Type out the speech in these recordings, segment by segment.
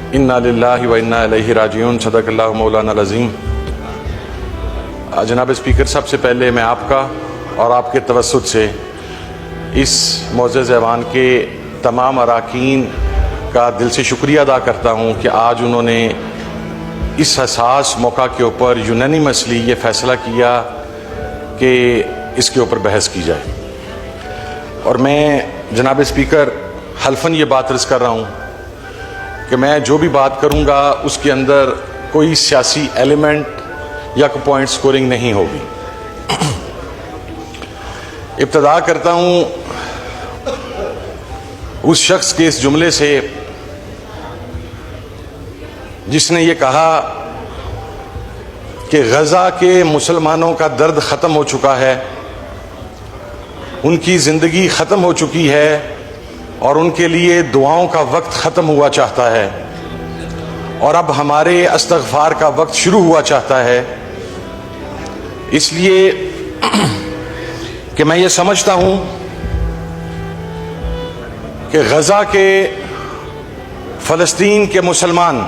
इन्ना लिल्लाहि व इन्ना इलैहि राजिऊन। सदक़ल्लाहु मौलाना अज़ीम। जनाब स्पीकर, सबसे पहले मैं आपका और आपके तवस्सुत से इस मोअज़्ज़ज़ ऐवान के तमाम अरकान का दिल से शुक्रिया अदा करता हूँ कि आज उन्होंने इस हसास मौका के ऊपर यूनानिमसली ये फ़ैसला किया कि इसके ऊपर बहस की जाए। और मैं जनाब स्पीकर हल्फन ये बात अर्ज़ कर रहा हूँ कि मैं जो भी बात करूँगा उसके अंदर कोई सियासी एलिमेंट या कोई पॉइंट स्कोरिंग नहीं होगी। इब्तिदा करता हूँ उस शख्स के इस जुमले से जिसने ये कहा कि गज़ा के मुसलमानों का दर्द ख़त्म हो चुका है, उनकी ज़िंदगी ख़त्म हो चुकी है और उनके लिए दुआओं का वक्त ख़त्म हुआ चाहता है और अब हमारे इस्तग़फ़ार का वक्त शुरू हुआ चाहता है। इसलिए कि मैं ये समझता हूँ कि गज़ा के फ़लस्तीन के मुसलमान,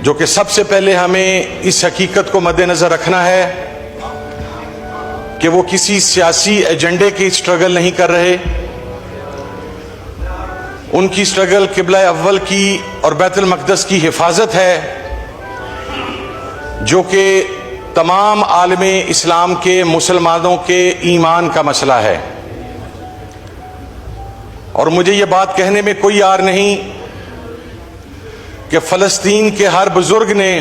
जो कि सबसे पहले हमें इस हकीकत को मद्देनज़र रखना है कि वो किसी सियासी एजेंडे की स्ट्रगल नहीं कर रहे। उनकी स्ट्रगल क़िबला अव्वल की और बैतुल मक़दस की हिफाजत है, जो कि तमाम आलमे इस्लाम के मुसलमानों के ईमान का मसला है। और मुझे ये बात कहने में कोई यार नहीं कि फ़लस्तीन के हर बुजुर्ग ने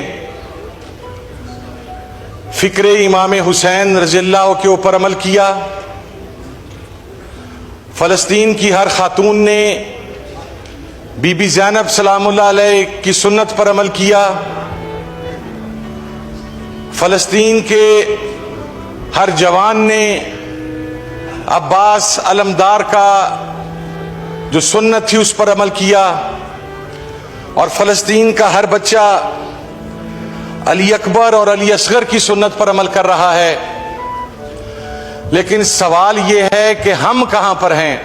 फ़िक्र इमाम हुसैन रज़ियल्लाहु के ऊपर अमल किया। फ़लस्तीन की हर खातून ने बीबी ज़ैनब सलामुल्लाह अलैह की सुन्नत पर अमल किया। फ़लस्तीन के हर जवान ने अब्बास अलमदार का जो सुन्नत थी उस पर अमल किया। और फ़लस्तीन का हर बच्चा अली अकबर और अली असगर की सुन्नत पर अमल कर रहा है। लेकिन सवाल यह है कि हम कहां पर हैं?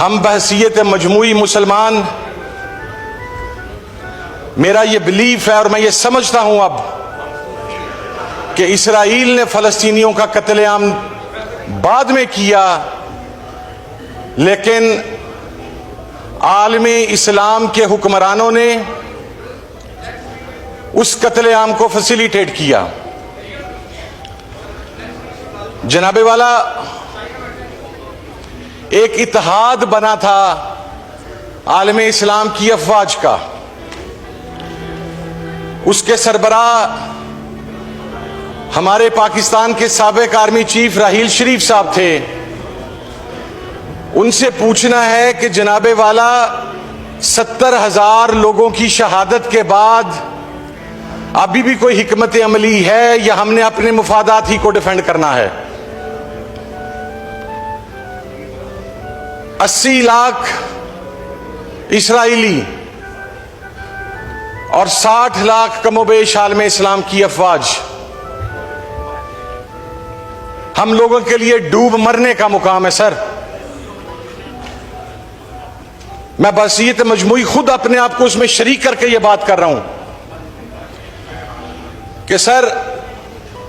हम बहसीयत मजमूई मुसलमान, मेरा ये बिलीफ है और मैं ये समझता हूं अब कि इसराइल ने फ़लस्तीनियों का कत्लेआम बाद में किया, लेकिन आलमे इस्लाम के हुक्मरानों ने उस कत्लेआम को फैसिलिटेट किया। जनाबे वाला, एक इत्तेहाद बना था आलमे इस्लाम की अफवाज का। उसके सरबराह हमारे पाकिस्तान के साबिक आर्मी चीफ राहील शरीफ साहब थे। उनसे पूछना है कि जनाबे वाला 70,000 लोगों की शहादत के बाद अभी भी कोई हिकमत अमली है या हमने अपने मुफादात ही को डिफेंड करना है? 80 लाख इसराइली और 60 लाख कमोबेश आलमे इस्लाम की अफवाज, हम लोगों के लिए डूब मरने का मुकाम है सर। मैं बहसीयत मजमूई खुद अपने आप को उसमें शरीक करके ये बात कर रहा हूं कि सर,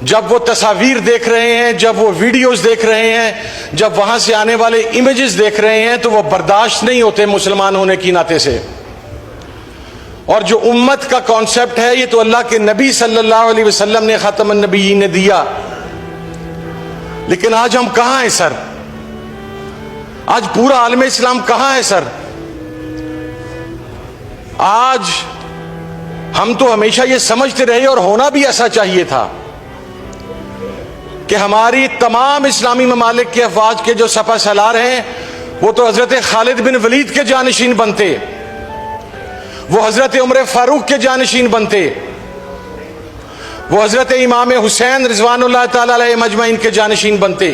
जब वो तस्वीर देख रहे हैं, जब वो वीडियोस देख रहे हैं, जब वहां से आने वाले इमेजेस देख रहे हैं, तो वो बर्दाश्त नहीं होते मुसलमान होने की नाते से। और जो उम्मत का कॉन्सेप्ट है, ये तो अल्लाह के नबी सल्लल्लाहु अलैहि वसल्लम ने खातमुन नबीय्यीन ने दिया। लेकिन आज हम कहां हैं सर? आज पूरा आलम इस्लाम कहां है सर? आज हम तो हमेशा ये समझते रहे और होना भी ऐसा चाहिए था कि हमारी तमाम इस्लामी ममालिक के अफवाज के जो सफा सलार हैं, वो तो हजरत खालिद बिन वलीद के जानशीन बनते, वो हजरत उमर फारूक के जानशीन बनते, वो हजरत इमाम हुसैन रिजवानुल्लाह ताला अलैहि मजमईन के जानशीन बनते,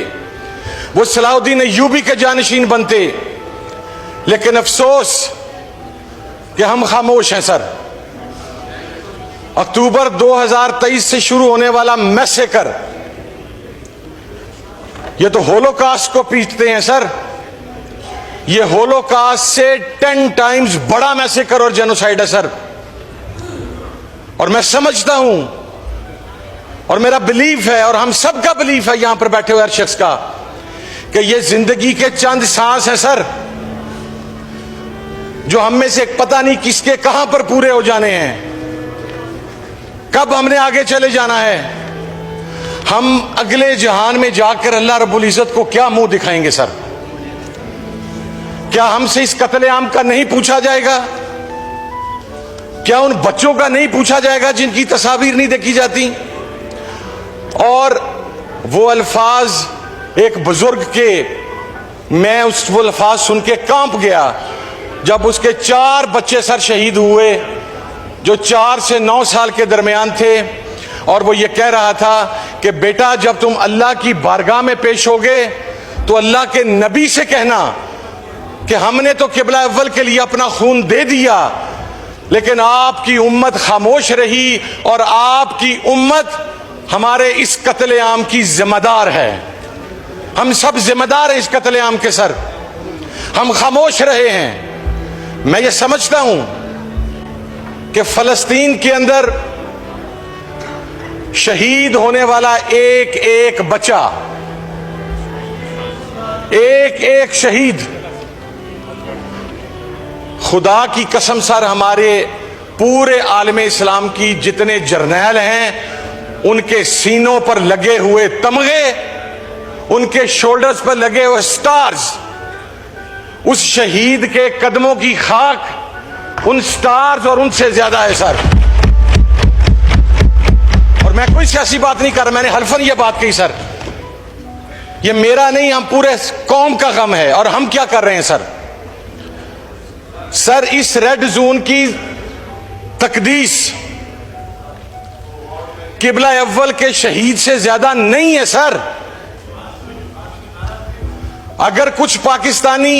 वो सलाहुद्दीन अय्यूबी के जानशीन बनते। लेकिन अफसोस कि हम खामोश हैं सर। अक्टूबर 2023 से शुरू होने वाला मैसेकर, ये तो होलोकास्ट को पीटते हैं सर। ये होलोकास्ट से 10 टाइम्स बड़ा मैसेकर और जेनोसाइड है सर। और मैं समझता हूं और मेरा बिलीफ है और हम सब का बिलीफ है यहां पर बैठे हुए हर शख्स का कि ये जिंदगी के चंद सांस हैं सर, जो हम में से पता नहीं किसके कहां पर पूरे हो जाने हैं, कब हमने आगे चले जाना है। हम अगले जहान में जाकर अल्लाह रब्बुल इज्जत को क्या मुंह दिखाएंगे सर? क्या हमसे इस कत्लेआम का नहीं पूछा जाएगा? क्या उन बच्चों का नहीं पूछा जाएगा जिनकी तस्वीर नहीं देखी जाती? और वो अल्फाज एक बुजुर्ग के, मैं वो अल्फाज सुन के कांप गया जब उसके 4 बच्चे सर शहीद हुए जो 4 से 9 साल के दरमियान थे। और वो ये कह रहा था कि बेटा जब तुम अल्लाह की बारगाह में पेश होगे तो अल्लाह के नबी से कहना कि हमने तो किबला अव्वल के लिए अपना खून दे दिया, लेकिन आपकी उम्मत खामोश रही और आपकी उम्मत हमारे इस कत्लेआम की जिम्मेदार है। हम सब जिम्मेदार हैं इस कत्लेआम के सर, हम खामोश रहे हैं। मैं ये समझता हूं कि फलस्तीन के अंदर शहीद होने वाला एक एक बच्चा, एक एक शहीद, खुदा की कसम सर हमारे पूरे आलम इस्लाम की जितने जर्नैल हैं उनके सीनों पर लगे हुए तमगे, उनके शोल्डर्स पर लगे हुए स्टार्स, उस शहीद के कदमों की खाक उन स्टार्स और उनसे ज्यादा है सर। और मैं कोई सियासी बात नहीं कर रहा, मैंने हल्फन ये बात कही सर, ये मेरा नहीं, हम पूरे कौम का गम है। और हम क्या कर रहे हैं सर? सर इस रेड जोन की तकदीस किबला अव्वल के शहीद से ज्यादा नहीं है सर। अगर कुछ पाकिस्तानी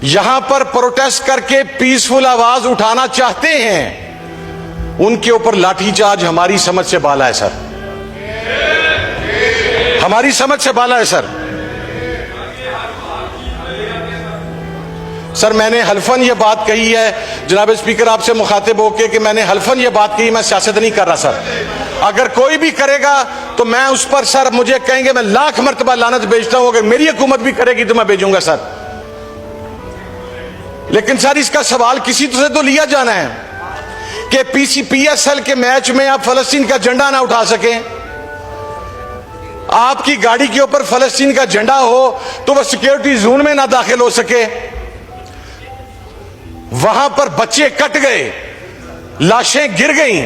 यहां पर प्रोटेस्ट करके पीसफुल आवाज उठाना चाहते हैं, उनके ऊपर लाठीचार्ज हमारी समझ से बाला है सर, हमारी समझ से बाला है सर। सर मैंने हल्फन ये बात कही है जनाब स्पीकर आपसे मुखातिब होके कि मैंने हल्फन ये बात कही, मैं सियासत नहीं कर रहा सर। अगर कोई भी करेगा तो मैं उस पर सर, मुझे कहेंगे मैं लाख मर्तबा लानत भेजता हूं, अगर मेरी हुकूमत भी करेगी तो मैं भेजूंगा सर। लेकिन सर इसका सवाल किसी से तो लिया जाना है कि PSL के मैच में आप फलस्तीन का झंडा ना उठा सकें, आपकी गाड़ी के ऊपर फलस्तीन का झंडा हो तो वह सिक्योरिटी जोन में ना दाखिल हो सके, वहां पर बच्चे कट गए, लाशें गिर गईं।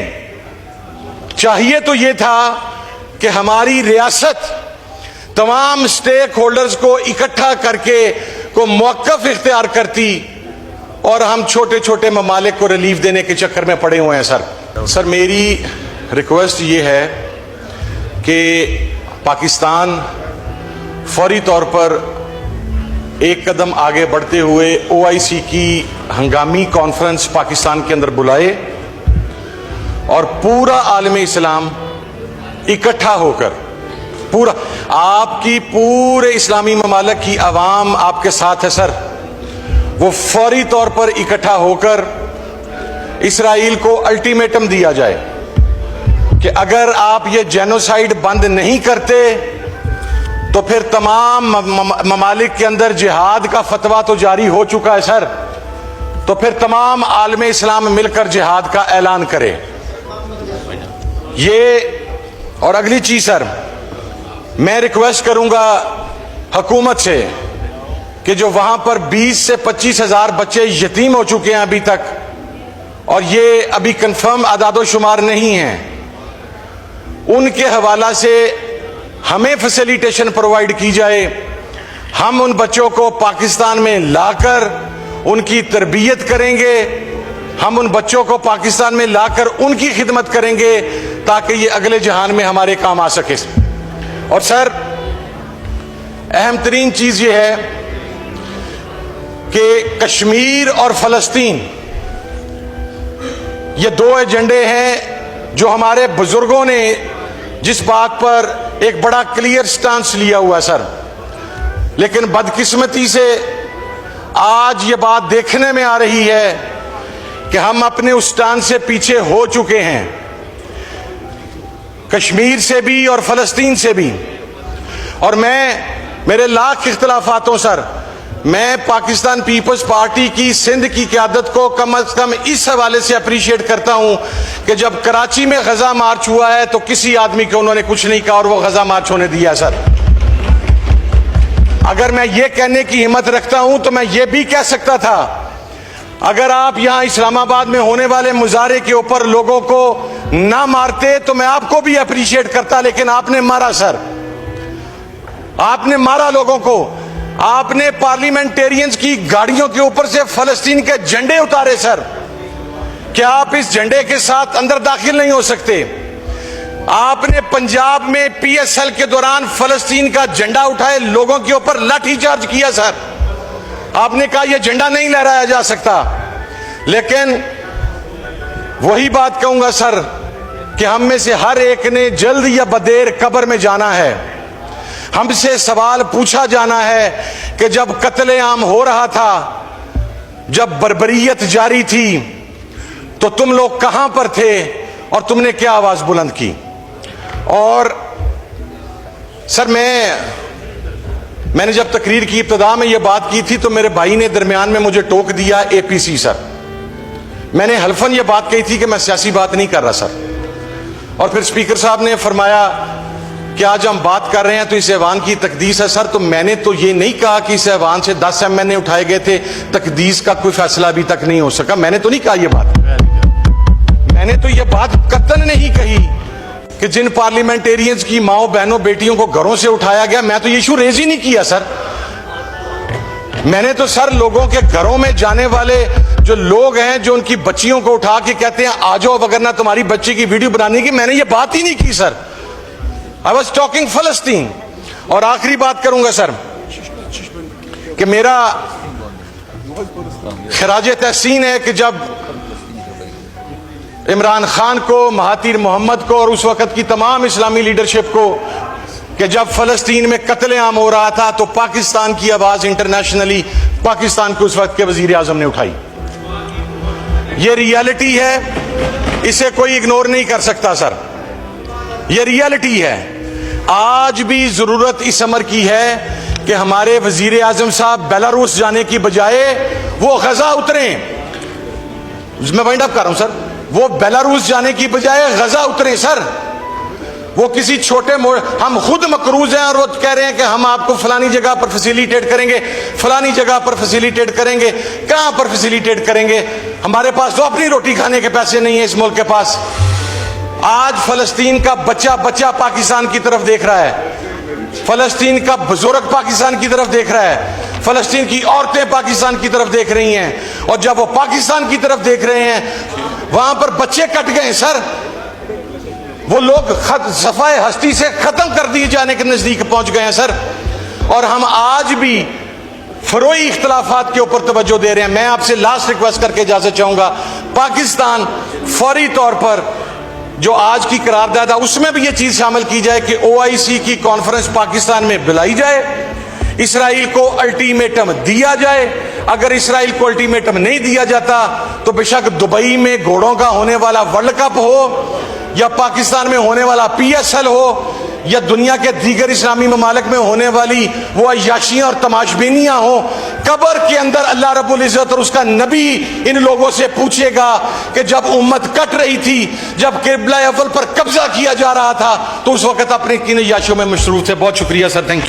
चाहिए तो यह था कि हमारी रियासत तमाम स्टेक होल्डर्स को इकट्ठा करके को मौक़िफ़ इख्तियार करती, और हम छोटे छोटे ममालिक को रिलीफ देने के चक्कर में पड़े हुए हैं सर। सर मेरी रिक्वेस्ट ये है कि पाकिस्तान फौरी तौर पर एक कदम आगे बढ़ते हुए OIC की हंगामी कॉन्फ्रेंस पाकिस्तान के अंदर बुलाए और पूरा आलम इस्लाम इकट्ठा होकर, पूरा आपकी पूरे इस्लामी ममालिक की आवाम आपके साथ है सर, वो फौरी तौर पर इकट्ठा होकर इसराइल को अल्टीमेटम दिया जाए कि अगर आप ये जेनोसाइड बंद नहीं करते तो फिर तमाम ममालिक के अंदर जिहाद का फतवा तो जारी हो चुका है सर, तो फिर तमाम आलम इस्लाम मिलकर जिहाद का ऐलान करे। ये और अगली चीज सर, मैं रिक्वेस्ट करूंगा हुकूमत से कि जो वहां पर 20 से 25 हजार बच्चे यतीम हो चुके हैं अभी तक, और ये अभी कंफर्म आदादो शुमार नहीं है, उनके हवाला से हमें फैसिलिटेशन प्रोवाइड की जाए। हम उन बच्चों को पाकिस्तान में लाकर उनकी तरबियत करेंगे, हम उन बच्चों को पाकिस्तान में लाकर उनकी खिदमत करेंगे ताकि ये अगले जहान में हमारे काम आ सके। और सर अहम तरीन चीज ये है कि कश्मीर और फलस्तीन ये 2 एजेंडे हैं जो हमारे बुजुर्गों ने जिस बात पर एक बड़ा क्लियर स्टांस लिया हुआ सर, लेकिन बदकिस्मती से आज ये बात देखने में आ रही है कि हम अपने उस स्टैंड से पीछे हो चुके हैं, कश्मीर से भी और फलस्तीन से भी। और मेरे लाख इख्तलाफातों सर, मैं पाकिस्तान पीपल्स पार्टी की सिंध की क़यादत को कम से कम इस हवाले से अप्रिशिएट करता हूं कि जब कराची में गजा मार्च हुआ है तो किसी आदमी को उन्होंने कुछ नहीं कहा और वो गजा मार्च होने दिया सर। अगर मैं ये कहने की हिम्मत रखता हूं तो मैं ये भी कह सकता था, अगर आप यहां इस्लामाबाद में होने वाले मुजाहरे के ऊपर लोगों को ना मारते तो मैं आपको भी अप्रिशिएट करता, लेकिन आपने मारा सर, आपने मारा लोगों को। आपने पार्लियामेंटेरियंस की गाड़ियों के ऊपर से फलस्तीन के झंडे उतारे सर। क्या आप इस झंडे के साथ अंदर दाखिल नहीं हो सकते? आपने पंजाब में PSL के दौरान फलस्तीन का झंडा उठाए लोगों के ऊपर लाठीचार्ज किया सर। आपने कहा यह झंडा नहीं लहराया जा सकता। लेकिन वही बात कहूंगा सर कि हम में से हर एक ने जल्द या बदेर कब्र में जाना है। हमसे सवाल पूछा जाना है कि जब कत्लेआम हो रहा था, जब बर्बरियत जारी थी, तो तुम लोग कहां पर थे और तुमने क्या आवाज बुलंद की? और सर मैंने जब तकरीर की इब्तिदा में यह बात की थी तो मेरे भाई ने दरमियान में मुझे टोक दिया, APC सर। मैंने हल्फन यह बात कही थी कि मैं सियासी बात नहीं कर रहा सर। और फिर स्पीकर साहब ने फरमाया कि आज हम बात कर रहे हैं तो इस ऐवान की तकदीस है सर। तो मैंने तो ये नहीं कहा कि इस ऐवान से 10 MNA उठाए गए थे, तकदीस का कोई फैसला अभी तक नहीं हो सका। मैंने तो नहीं कहा ये बात। मैंने तो ये बात कतन नहीं कही कि जिन पार्लियामेंटेरियंस की माओ बहनों बेटियों को घरों से उठाया गया, मैं तो ये इशू रेज ही नहीं किया सर। मैंने तो सर लोगों के घरों में जाने वाले जो लोग हैं, जो उनकी बच्चियों को उठा के कहते हैं आ जाओ वगरना तुम्हारी बच्ची की वीडियो बनाने की, मैंने ये बात ही नहीं की सर। आई वॉज टॉकिंग फलस्तीन। और आखिरी बात करूंगा सर कि मेरा खराज तहसीन है कि जब इमरान खान को, महातिर मोहम्मद को और उस वक्त की तमाम इस्लामी लीडरशिप को, कि जब फलस्तीन में कत्लेआम हो रहा था तो पाकिस्तान की आवाज इंटरनेशनली पाकिस्तान के उस वक्त के वजीर आजम ने उठाई। ये रियलिटी है, इसे कोई इग्नोर नहीं कर सकता सर। ये रियलिटी है। आज भी जरूरत इस अमर की है कि हमारे वजीर आजम साहब बेलारूस जाने की बजाय वो गजा उतरे। मैं वाइंड अप कर रहा हूं सर। वो बेलारूस जाने की बजाय गजा उतरे सर। वो किसी छोटे हम खुद मकरूज हैं और वो कह रहे हैं कि हम आपको फलानी जगह पर फैसिलिटेट करेंगे, फलानी जगह पर फैसिलिटेट करेंगे। कहां पर फैसिलिटेट करेंगे? हमारे पास तो अपनी रोटी खाने के पैसे नहीं है इस मुल्क के पास। आज फलस्तीन का बच्चा बच्चा पाकिस्तान की तरफ देख रहा है, फलस्तीन का बुजुर्ग पाकिस्तान की तरफ देख रहा है, फलस्तीन की औरतें पाकिस्तान की तरफ देख रही हैं। और जब वो पाकिस्तान की तरफ देख रहे हैं, वहां पर बच्चे कट गए सर। वो लोग सफाए हस्ती से खत्म कर दिए जाने के नजदीक पहुंच गए हैं सर। और हम आज भी फरोई इख्तलाफात के ऊपर तवज्जो दे रहे हैं। मैं आपसे लास्ट रिक्वेस्ट करके इजाजत चाहूंगा, पाकिस्तान फौरी तौर पर जो आज की करारदाद है उसमें भी ये चीज शामिल की जाए कि OIC की कॉन्फ्रेंस पाकिस्तान में बुलाई जाए, इसराइल को अल्टीमेटम दिया जाए। अगर इसराइल को अल्टीमेटम नहीं दिया जाता तो बेशक दुबई में घोड़ों का होने वाला वर्ल्ड कप हो, या पाकिस्तान में होने वाला PSL हो, या दुनिया के दीगर इस्लामी ममालिक में होने वाली वो अय्याशियां और तमाशबीनियां हो, कब्र के अंदर अल्लाह रब्बुल इज्जत और उसका नबी इन लोगों से पूछेगा कि जब उम्मत कट रही थी, जब किबला अव्वल पर कब्जा किया जा रहा था, तो उस वक्त अपने किन अय्याशियों में मशरूफ थे। बहुत शुक्रिया सर, थैंक यू।